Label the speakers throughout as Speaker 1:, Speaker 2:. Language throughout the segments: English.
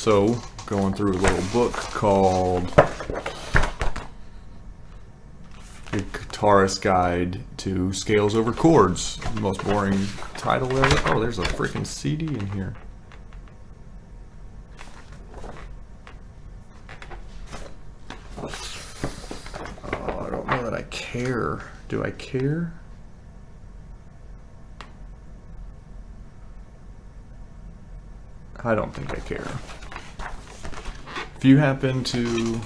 Speaker 1: So, going through a little book called A Guitarist Guide to Scales Over Chords. The most boring title ever. Oh, there's a freaking CD in here. Oh, I don't know that I care. Do I care? I don't think I care. If you happen to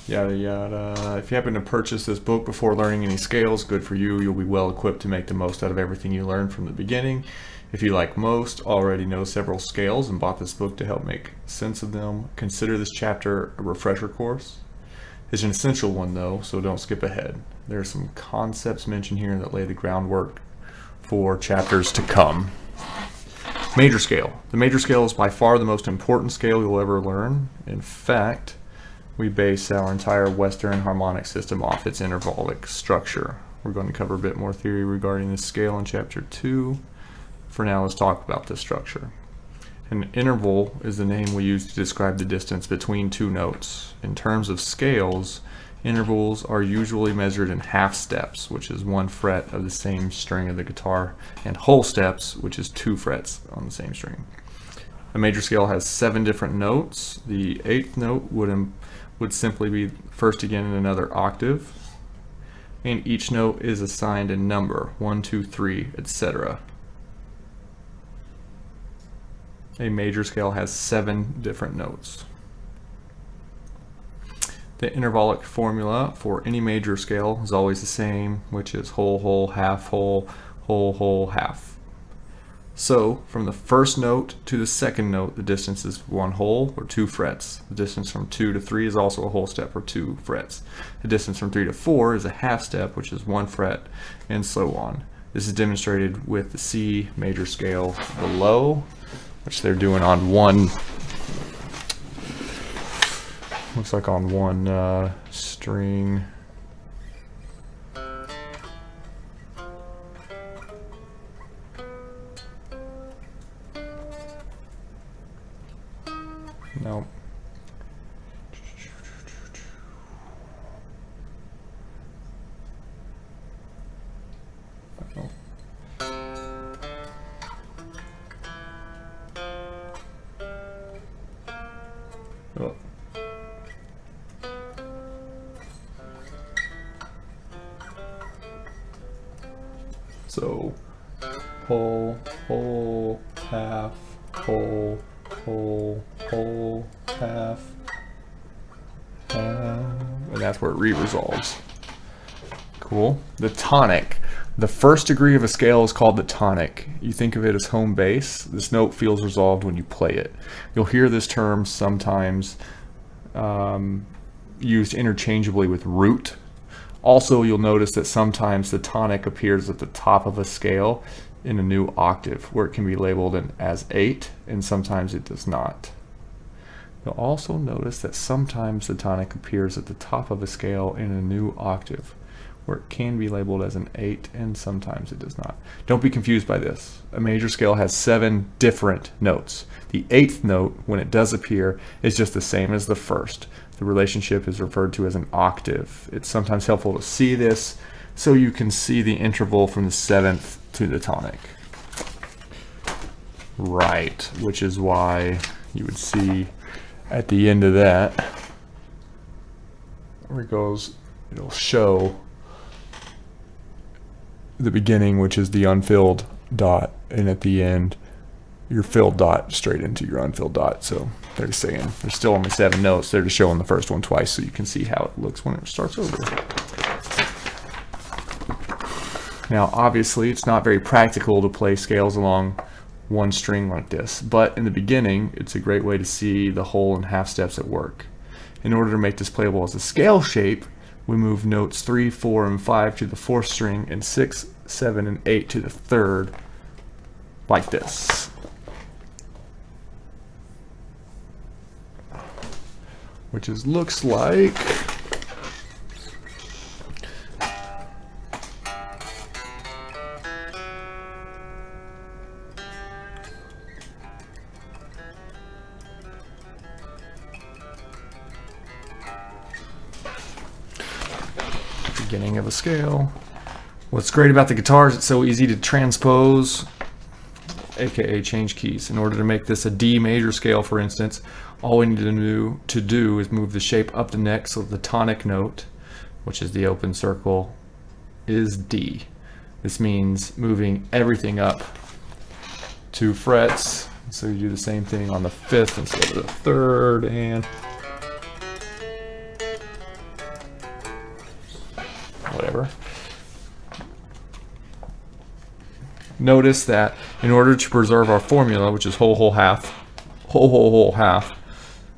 Speaker 1: yada yada, if you happen to purchase this book before learning any scales, good for you. You'll be well equipped to make the most out of everything you learn from the beginning. If you, like most, already know several scales and bought this book to help make sense of them, consider this chapter a refresher course. It's an essential one though, so don't skip ahead. There are some concepts mentioned here that lay the groundwork for chapters to come. Major scale. The major scale is by far the most important scale you'll ever learn. In fact, we base our entire Western harmonic system off its intervallic structure. We're going to cover a bit more theory regarding this scale in Chapter 2. For now, let's talk about this structure. An interval is the name we use to describe the distance between two notes. In terms of scales, intervals are usually measured in half steps, which is 1 fret of the same string of the guitar, and whole steps, which is 2 frets on the same string. A major scale has 7 different notes. The 8th note would simply be first again in another octave, and each note is assigned a number, 1, 2, 3, etc. A major scale has 7 different notes. The intervallic formula for any major scale is always the same, which is whole, whole, half, whole, whole, whole, half. So, from the first note to the second note, the distance is 1 whole, or 2 frets. The distance from 2 to 3 is also a whole step, or 2 frets. The distance from 3 to 4 is a half step, which is 1 fret, and so on. This is demonstrated with the C major scale below, which they're doing on one, looks like on one string. No. Oh. So, whole, whole, half, whole, whole, whole, half, and that's where it re-resolves. Cool. The tonic. The first degree of a scale is called the tonic. You think of it as home base. This note feels resolved when you play it. You'll hear this term sometimes used interchangeably with root. Also, you'll notice that sometimes the tonic appears at the top of a scale in a new octave, where it can be labeled as 8, and sometimes it does not. You'll also notice that sometimes the tonic appears at the top of a scale in a new octave, where it can be labeled as an 8, and sometimes it does not. Don't be confused by this. A major scale has 7 different notes. The 8th note, when it does appear, is just the same as the first. The relationship is referred to as an octave. It's sometimes helpful to see this so you can see the interval from the 7th to the tonic. Right, which is why you would see at the end of that, where it goes, it'll show the beginning, which is the unfilled dot, and at the end your filled dot straight into your unfilled dot. So they're saying there's still only 7 notes. They're just showing the first one twice so you can see how it looks when it starts over. Now obviously it's not very practical to play scales along one string like this, but in the beginning it's a great way to see the whole and half steps at work. In order to make this playable as a scale shape, we move notes 3, 4, and 5 to the 4th string, and 6, 7, and 8 to the 3rd, like this. Which looks like beginning of a scale. What's great about the guitar is it's so easy to transpose, aka change keys. In order to make this a D major scale, for instance, all we need to do is move the shape up the neck so the tonic note, which is the open circle, is D. This means moving everything up 2 frets. So you do the same thing on the 5th instead of the 3rd, and whatever. Notice that in order to preserve our formula, which is whole, whole, half, whole, whole, whole, half,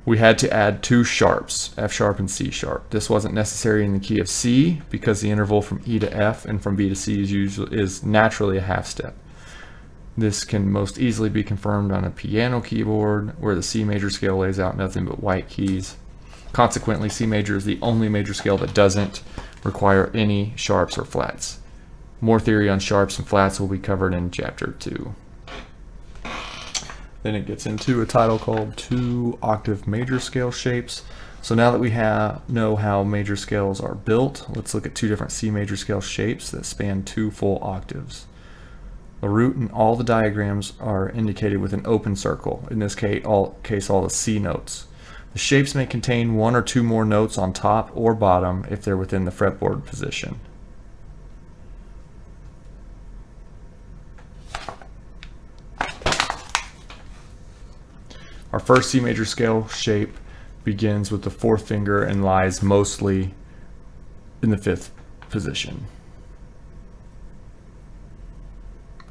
Speaker 1: we had to add 2 sharps, F sharp and C sharp. This wasn't necessary in the key of C because the interval from E to F and from B to C is naturally a half step. This can most easily be confirmed on a piano keyboard where the C major scale lays out nothing but white keys. Consequently, C major is the only major scale that doesn't require any sharps or flats. More theory on sharps and flats will be covered in chapter 2. Then it gets into a title called 2 octave major scale shapes. So now that we know how major scales are built, let's look at 2 different C major scale shapes that span 2 full octaves. The root in all the diagrams are indicated with an open circle, in this case all the C notes. The shapes may contain 1 or 2 more notes on top or bottom if they're within the fretboard position. Our first C major scale shape begins with the 4th finger and lies mostly in the 5th position.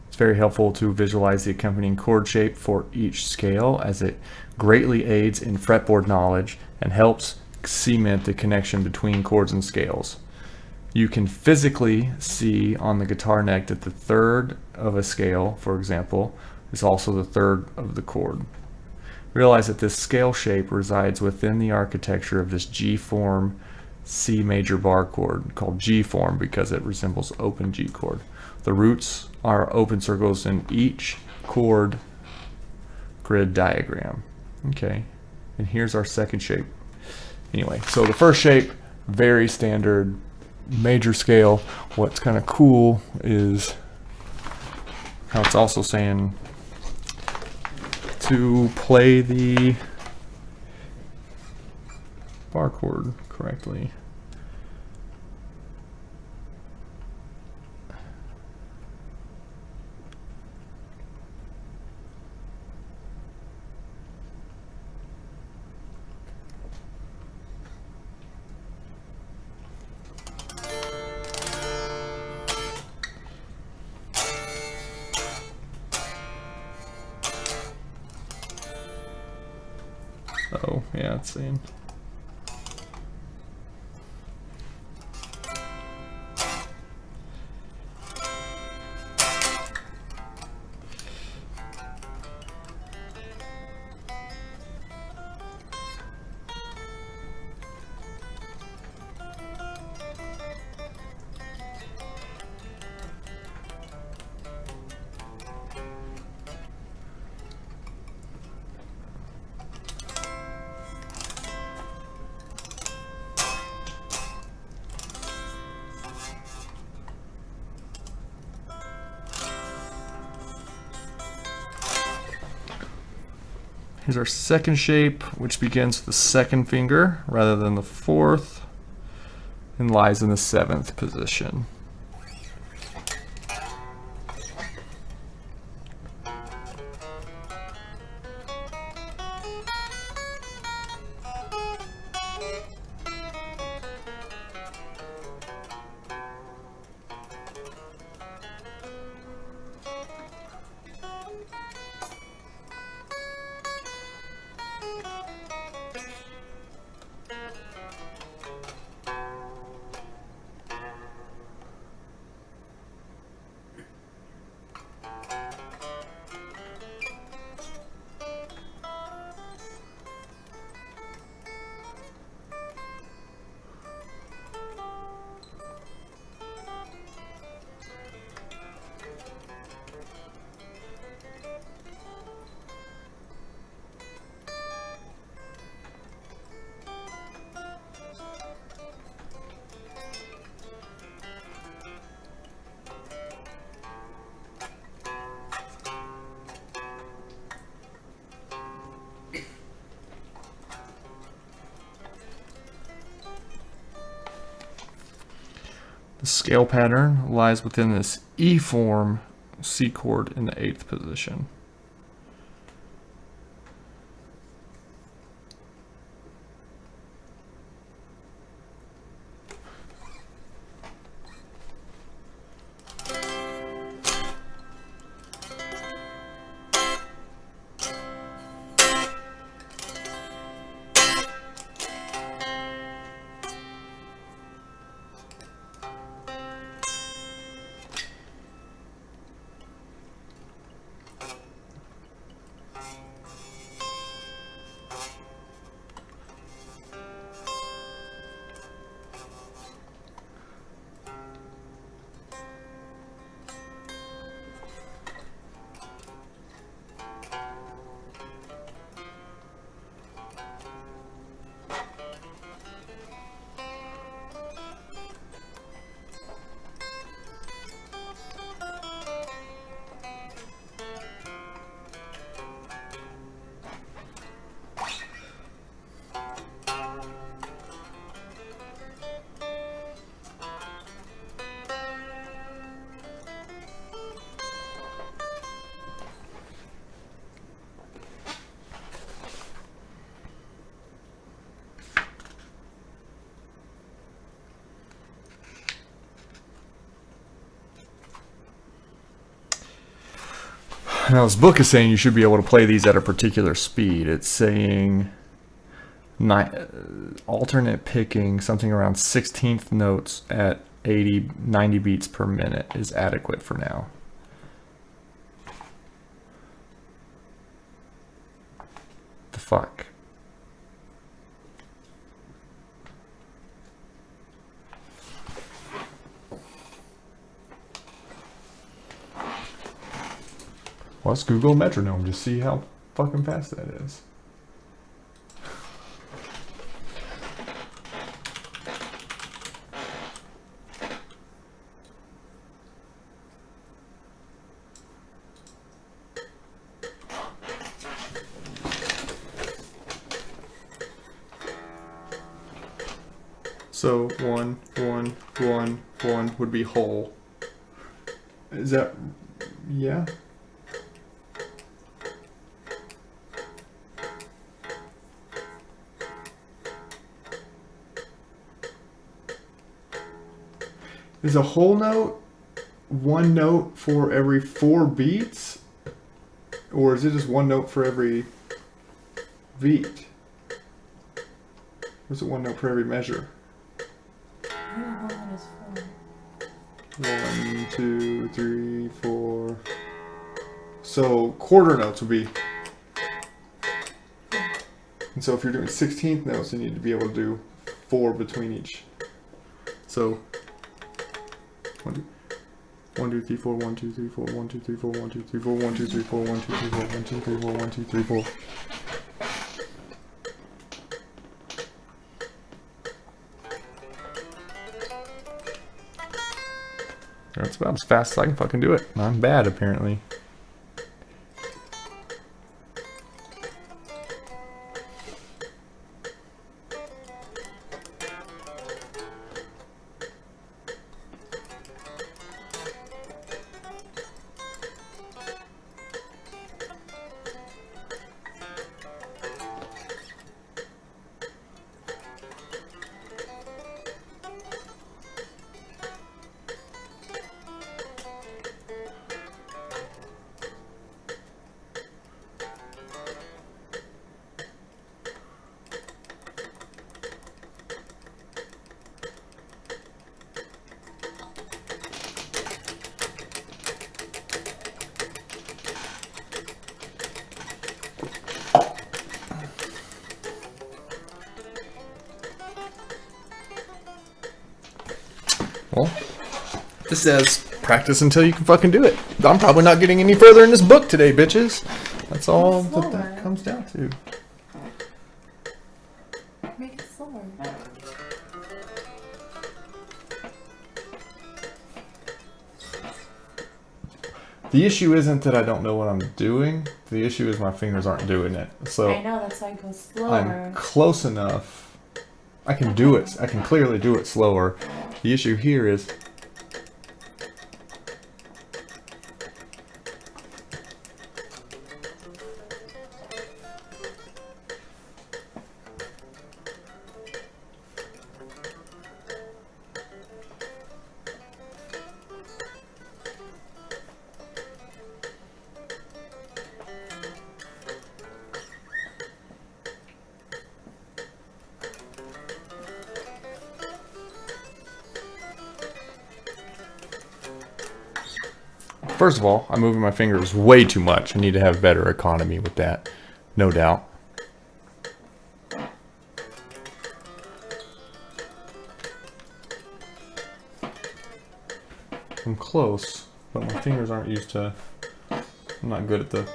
Speaker 1: It's very helpful to visualize the accompanying chord shape for each scale, as it greatly aids in fretboard knowledge and helps cement the connection between chords and scales. You can physically see on the guitar neck that the 3rd of a scale, for example, is also the 3rd of the chord. Realize that this scale shape resides within the architecture of this G-form C major bar chord, called G-form because it resembles open G chord. The roots are open circles in each chord grid diagram. Okay, and here's our second shape. Anyway, so the first shape, very standard major scale. What's kind of cool is how it's also saying to play the bar chord correctly. Oh, yeah, it's saying. Here's our second shape, which begins with the 2nd finger rather than the 4th and lies in the 7th position. scale pattern lies within this E form C chord in the 8th position. Now this book is saying you should be able to play these at a particular speed. It's saying alternate picking, something around 16th notes at 80, 90 beats per minute is adequate for now. The fuck? Let's Google metronome to see how fucking fast that is. So 1, 1, 1, 1 would be whole. Is that, yeah? Is a whole note one note for every 4 beats? Or is it just one note for every beat? Or is it one note for every measure?
Speaker 2: I don't know what it's for.
Speaker 1: 1, 2, 3, 4. So quarter notes would be. And so if you're doing 16th notes, you need to be able to do 4 between each. So 1, 2, 3, 4, 1, 2, 3, 4, 1, 2, 3, 4, 1, 2, 3, 4, 1, 2, 3, 4, 1, 2, 3, 4, 1, 2, 3, 4, 1, 2, 3, 4. That's about as fast as I can fucking do it. I'm bad, apparently. Well, this says practice until you can fucking do it. I'm probably not getting any further in this book today, bitches. That's all that comes down to.
Speaker 2: Make it slower.
Speaker 1: The issue isn't that I don't know what I'm doing. The issue is my fingers aren't doing it. So
Speaker 2: I know, that's why it goes slower.
Speaker 1: I'm close enough. I can do it. I can clearly do it slower. The issue here is First of all, I'm moving my fingers way too much. I need to have better economy with that, no doubt. I'm close, but my fingers aren't used to. I'm not good at the.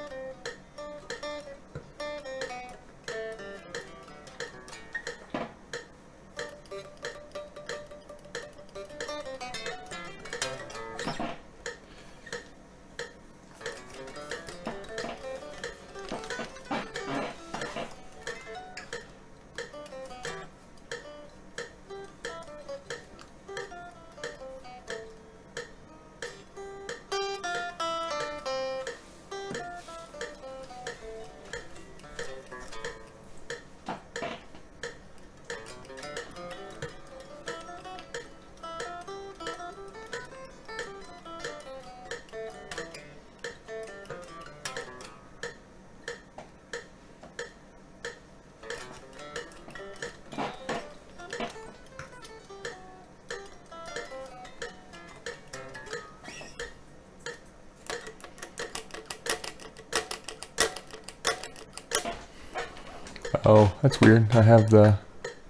Speaker 1: Oh, that's weird. I have the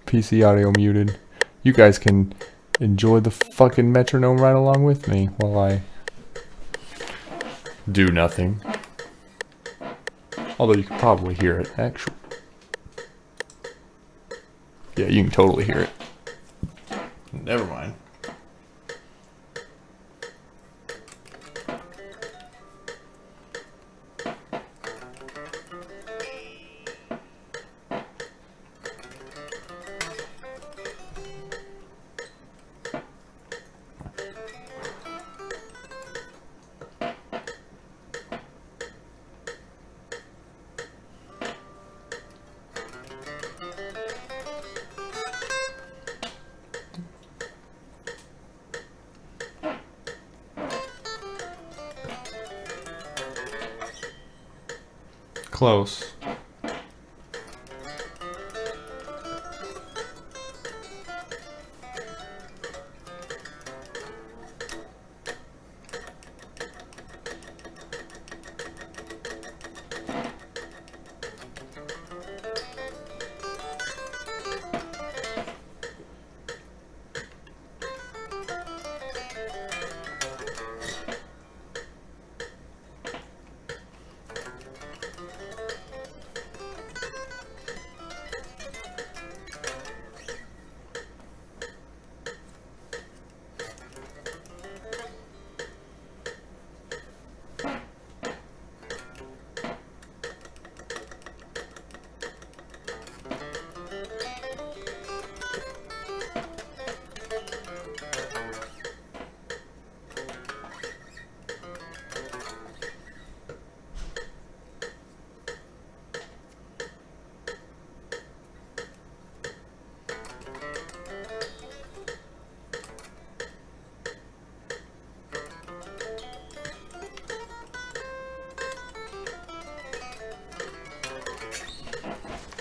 Speaker 1: PC audio muted. You guys can enjoy the fucking metronome right along with me while I do nothing. Although you can probably hear it, actually. Yeah, you can totally hear it. Never mind. Close.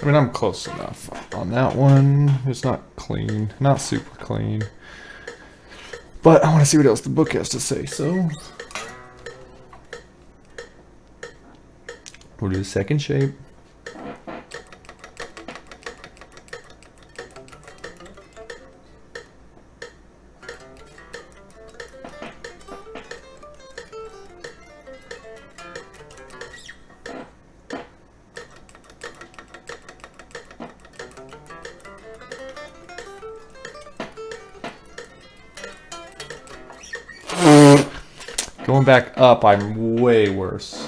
Speaker 1: I mean, I'm close enough on that one. It's not clean, not super clean. But I want to see what else the book has to say, so we'll do the second shape. Going back up, I'm way worse.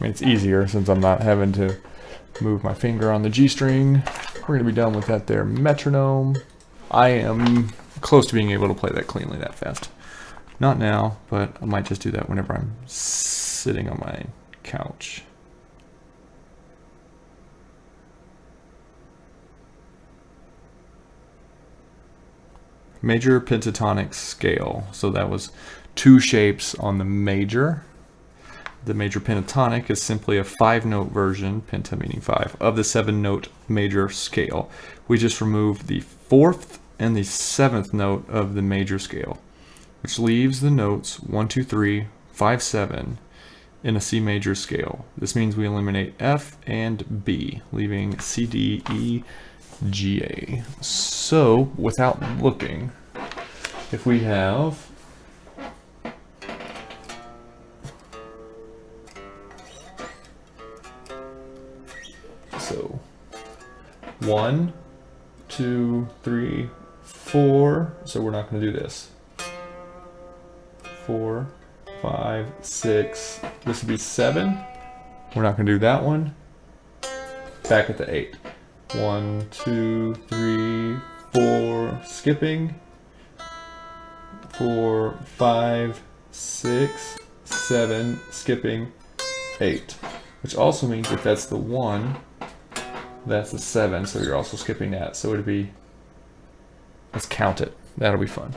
Speaker 1: I mean, it's easier since I'm not having to Move my finger on the G string. We're gonna be done with that there metronome. I am close to being able to play that cleanly that fast. Not now, but I might just do that whenever I'm sitting on my couch. Major pentatonic scale. So that was 2 shapes on the major. The major pentatonic is simply a 5-note version, penta meaning 5, of the 7-note major scale. We just removed the 4th and the 7th note of the major scale, which leaves the notes 1, 2, 3, 5, 7 in a C major scale. This means we eliminate F and B, leaving C, D, E, G, A. So, without looking, if we have so 1, 2, 3, 4, so we're not going to do this. 4, 5, 6, this would be 7. We're not going to do that one. Back at the 8. 1, 2, 3, 4, skipping. 4, 5, 6, 7, skipping. 8. Which also means if that's the 1, that's the 7, so you're also skipping that. So it'd be, let's count it. That'll be fun.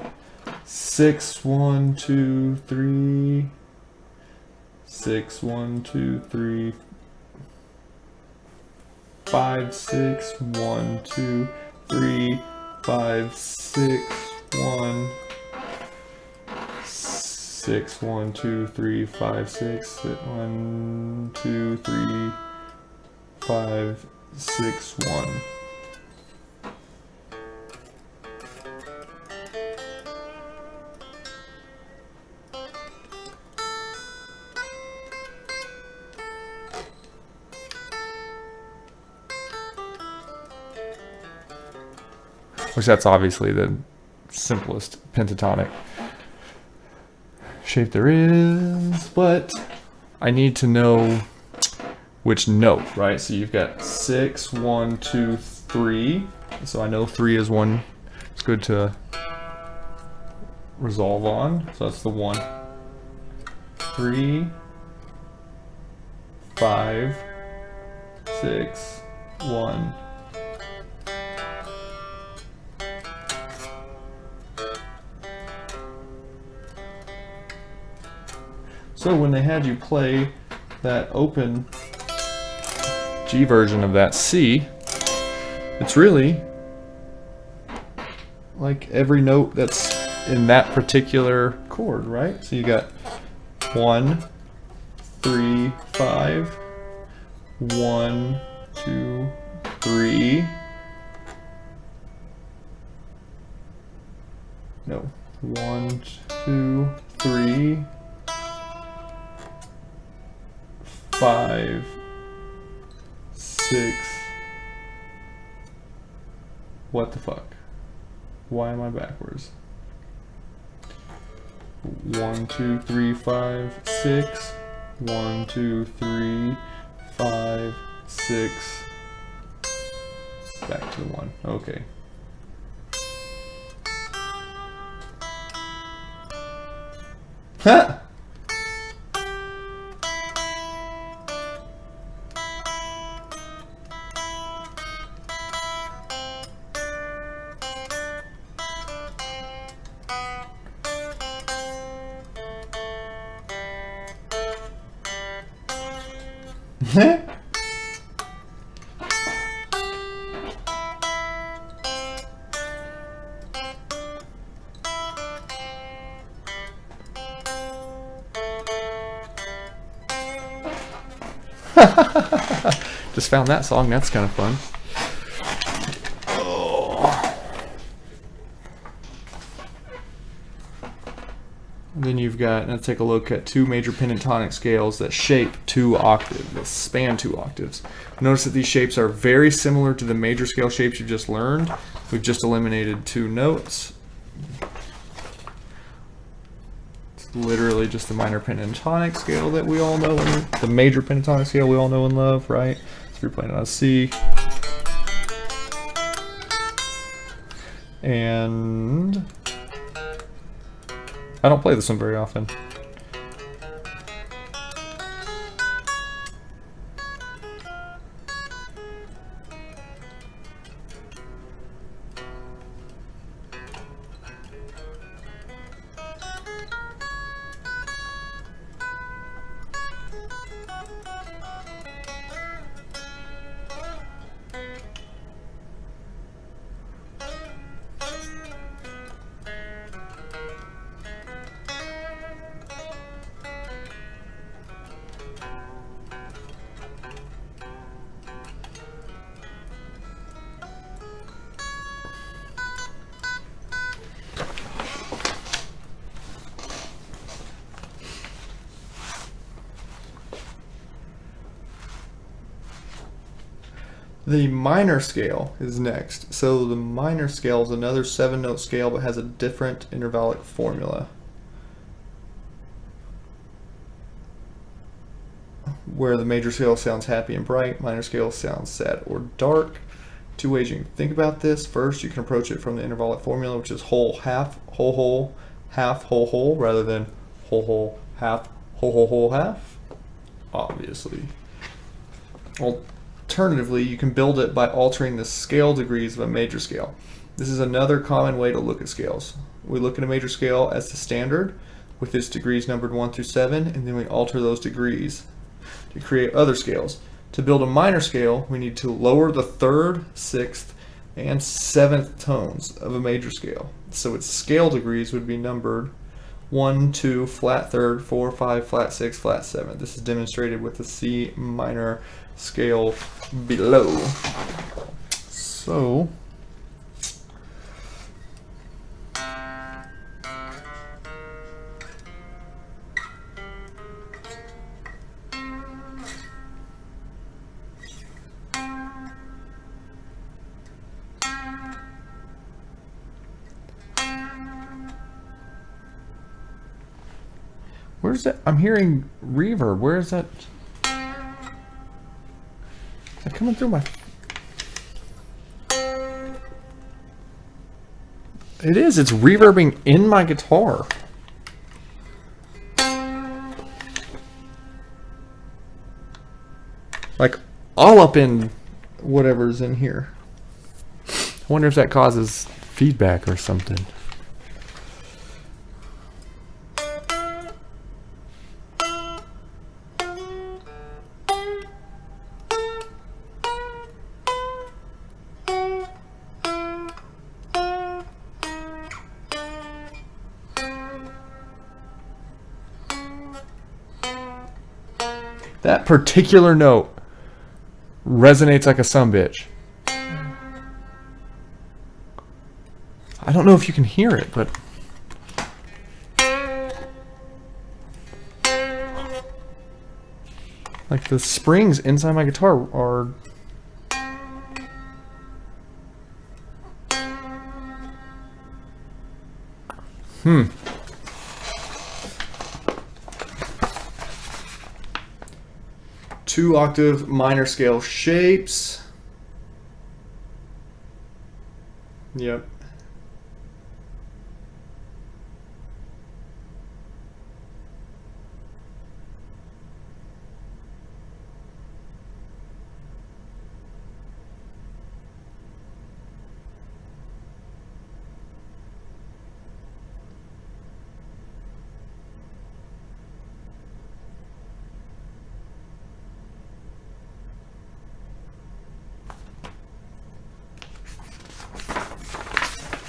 Speaker 1: 6, 1, 2, 3. 6, 1, 2, 3. 5, 6, 1, 2, 3, 5, 6, 1. 6, 1, 2, 3, 5, 6, 1, 2, 3, 5, 6, 1. Which that's obviously the simplest pentatonic shape there is, but I need to know which note, right? So you've got 6, 1, 2, 3. So I know 3 is one. It's good to resolve on. So that's the 1. 3, 5, 6, 1. So when they had you play that open G version of that C, it's really like every note that's in that particular chord, right? So you got 1, 3, 5, 1, 2, 3. No, 1, 2, 3. 5, 6. What the fuck? Why am I backwards? 1, 2, 3, 5, 6. 1, 2, 3, 5, 6. Back to the 1. Okay. Ha! Just found that song. That's kind of fun. And then you've got, let's take a look at 2 major pentatonic scales that shape 2 octaves, that span 2 octaves. Notice that these shapes are very similar to the major scale shapes you just learned. We've just eliminated 2 notes. It's literally just the minor pentatonic scale that we all know, and the major pentatonic scale we all know and love, right? So you're playing on a C. And I don't play this one very often. The minor scale is next. So the minor scale is another 7-note scale but has a different intervallic formula. Where the major scale sounds happy and bright, minor scale sounds sad or dark. Two ways you can think about this. First, you can approach it from the intervallic formula, which is whole, half, whole, half, whole, rather than whole, half, whole, half. Obviously. Alternatively, you can build it by altering the scale degrees of a major scale. This is another common way to look at scales. We look at a major scale as the standard, with its degrees numbered 1 through 7, and then we alter those degrees to create other scales. To build a minor scale, we need to lower the 3rd, 6th, and 7th tones of a major scale. So its scale degrees would be numbered 1, 2, flat 3rd, 4, 5, flat 6, flat 7th. This is demonstrated with the C minor scale below. So where's that? I'm hearing reverb. Where is that? Is that coming through my... It is. It's reverbing in my guitar. Like, all up in whatever's in here. I wonder if that causes feedback or something. That particular note resonates like a sumbitch. I don't know if you can hear it, but like the springs inside my guitar are two octave minor scale shapes. Yep.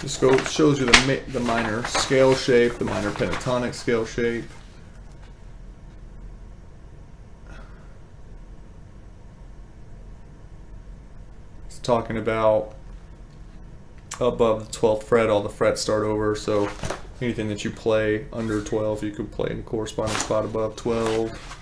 Speaker 1: This shows you the minor scale shape, the minor pentatonic scale shape. It's talking about above the 12th fret, all the frets start over, so anything that you play under 12, you could play in the corresponding spot above 12.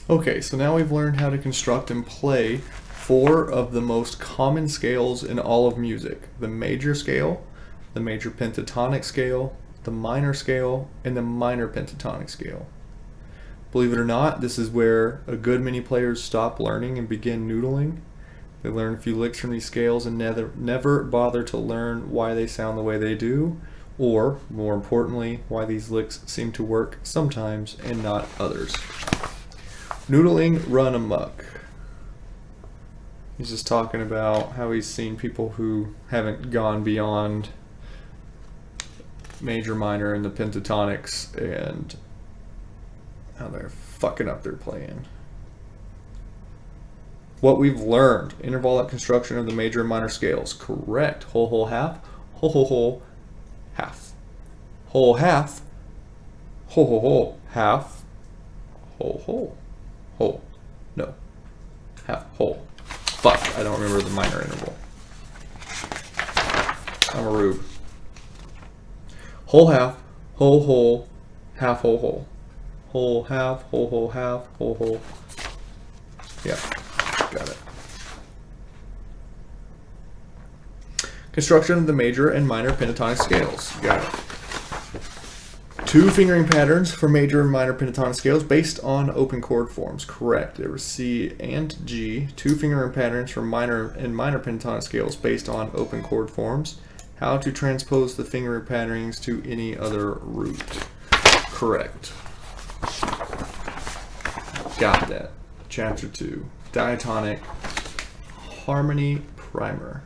Speaker 1: Okay, so now we've learned how to construct and play 4 of the most common scales in all of music: the major scale, the major pentatonic scale, the minor scale, and the minor pentatonic scale. Believe it or not, this is where a good many players stop learning and begin noodling. They learn a few licks from these scales and never bother to learn why they sound the way they do, or, more importantly, why these licks seem to work sometimes and not others. Noodling run amok. He's just talking about how he's seen people who haven't gone beyond major, minor, and the pentatonics, and how they're fucking up their playing. What we've learned: intervallic construction of the major and minor scales. Correct. Whole, whole, half. Whole, whole, whole, half. Whole, half. Whole, whole, whole, half. Whole, whole, whole. No. Half, whole. Fuck, I don't remember the minor interval. I'm a rube. Whole, half. Whole, whole. Half, whole, whole. Whole, half. Whole, whole, half. Whole, whole. Yeah. Got it. Construction of the major and minor pentatonic scales. Got it. 2 fingering patterns for major and minor pentatonic scales based on open chord forms. Correct. There were C and G. 2 fingering patterns for minor and minor pentatonic scales based on open chord forms. How to transpose the fingering patterns to any other root. Correct. Got that. Chapter 2. Diatonic harmony primer.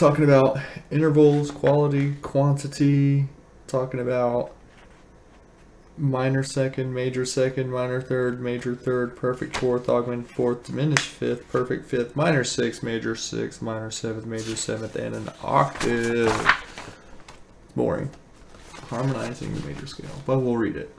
Speaker 1: talking about intervals, quality, quantity, talking about minor second, major second, minor third, major third, perfect fourth, augmented fourth, diminished fifth, perfect fifth, minor sixth, major sixth, minor seventh, major seventh, and an octave. Boring. Harmonizing the major scale, but we'll read it.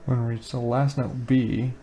Speaker 1: When we reach the last note B,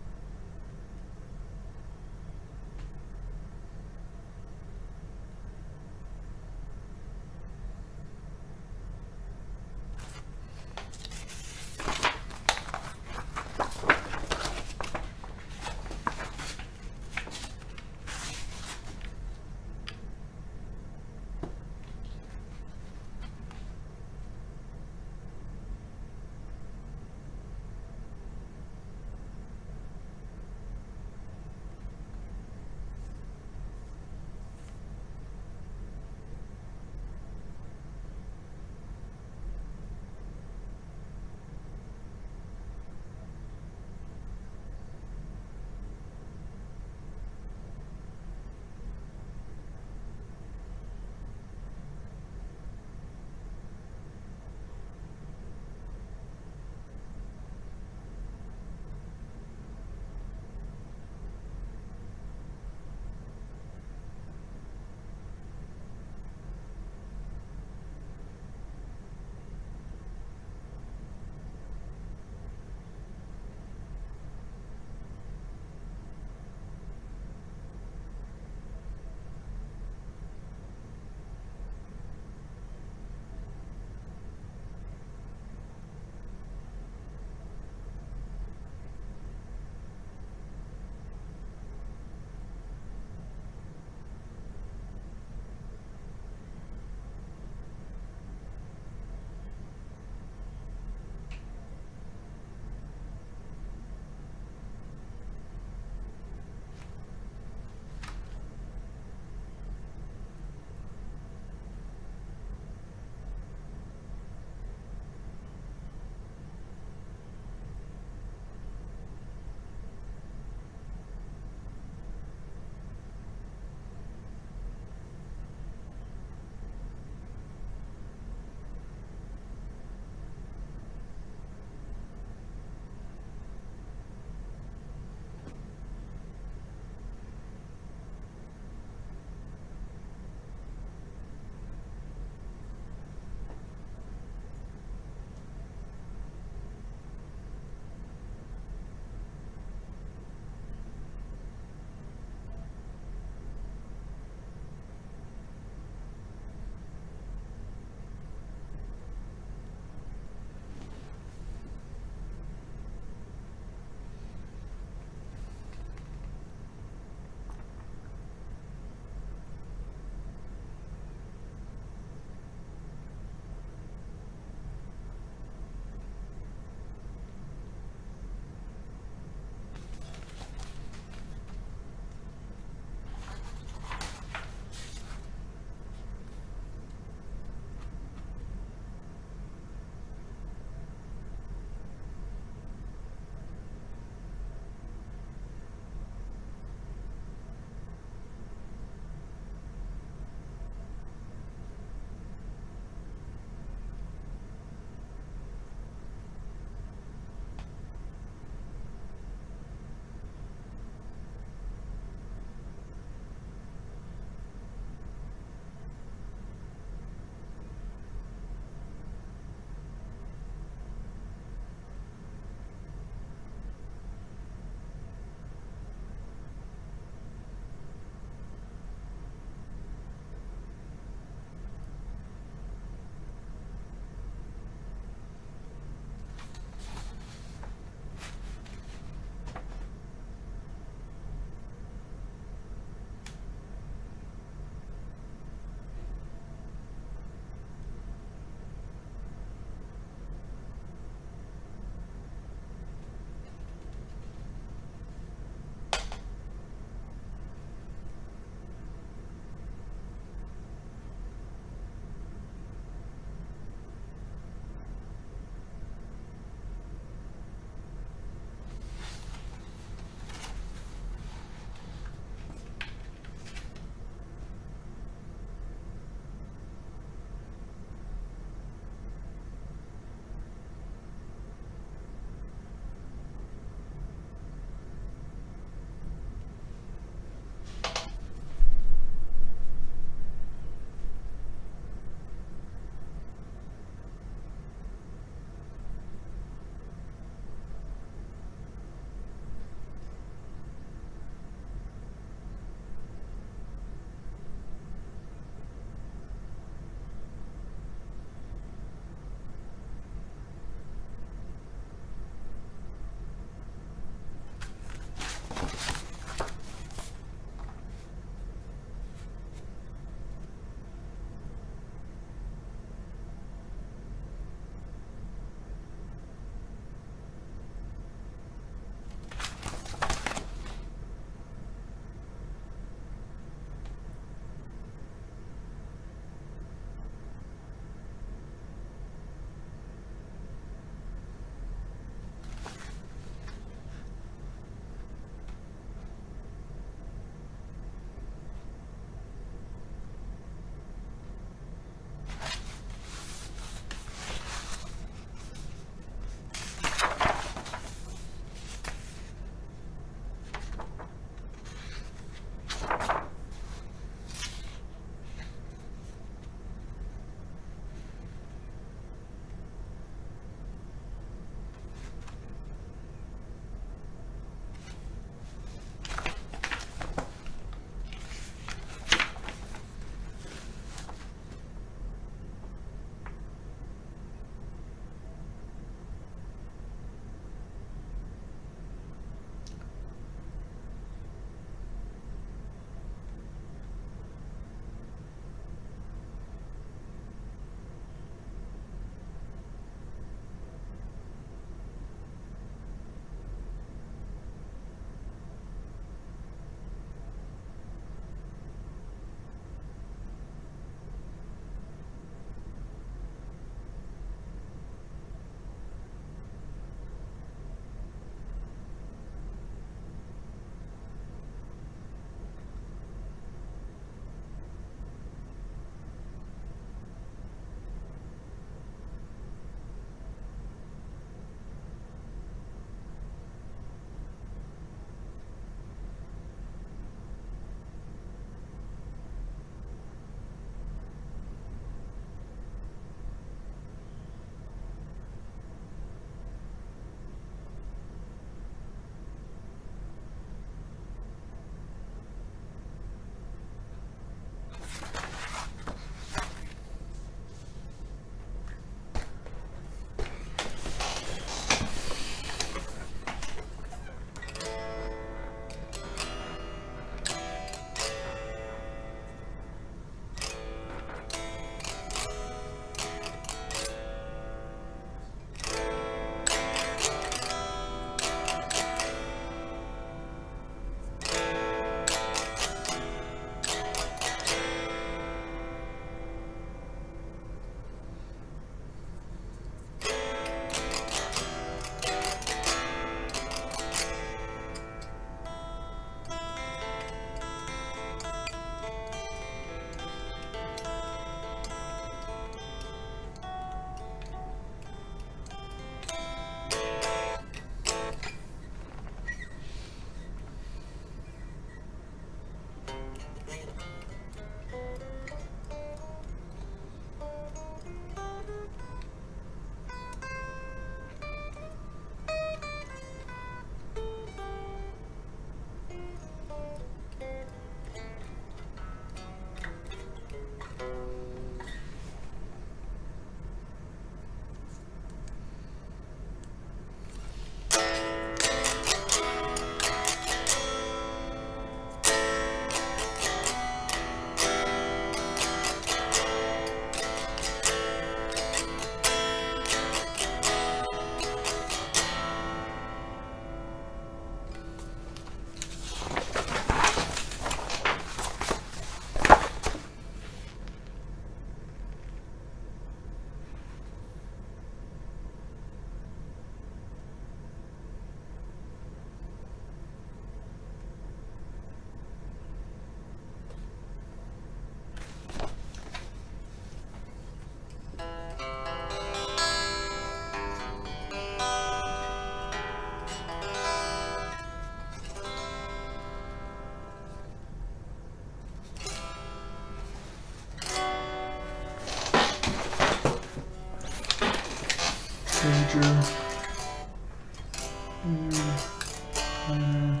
Speaker 1: minor,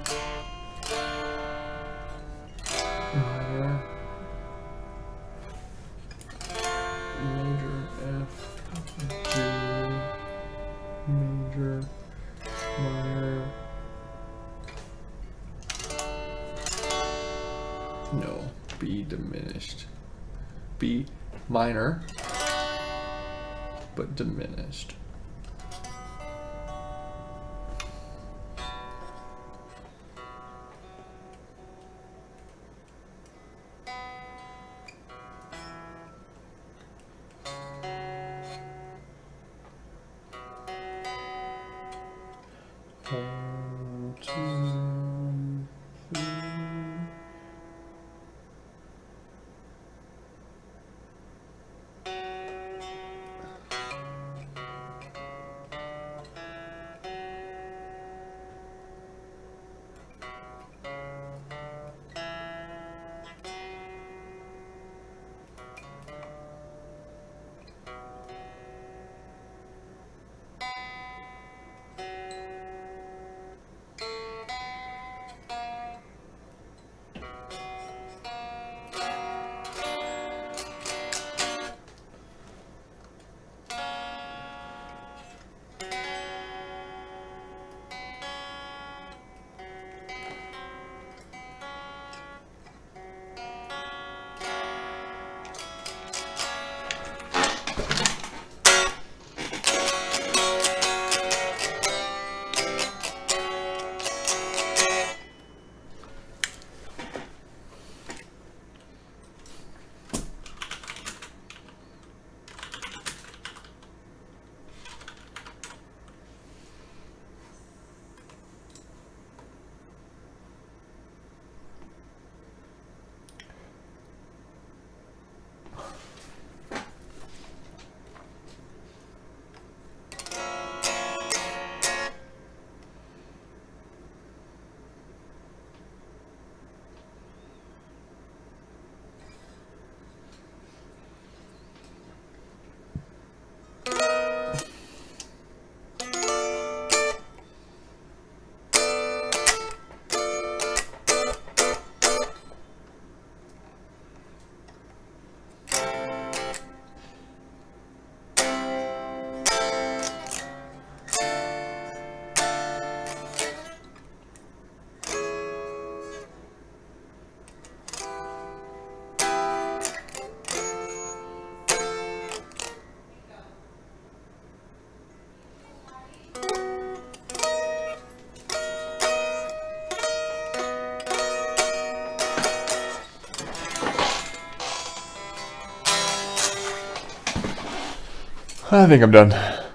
Speaker 1: minor, major F, G, major, minor. No, B diminished. B minor, but diminished. One, two, three. I think I'm done.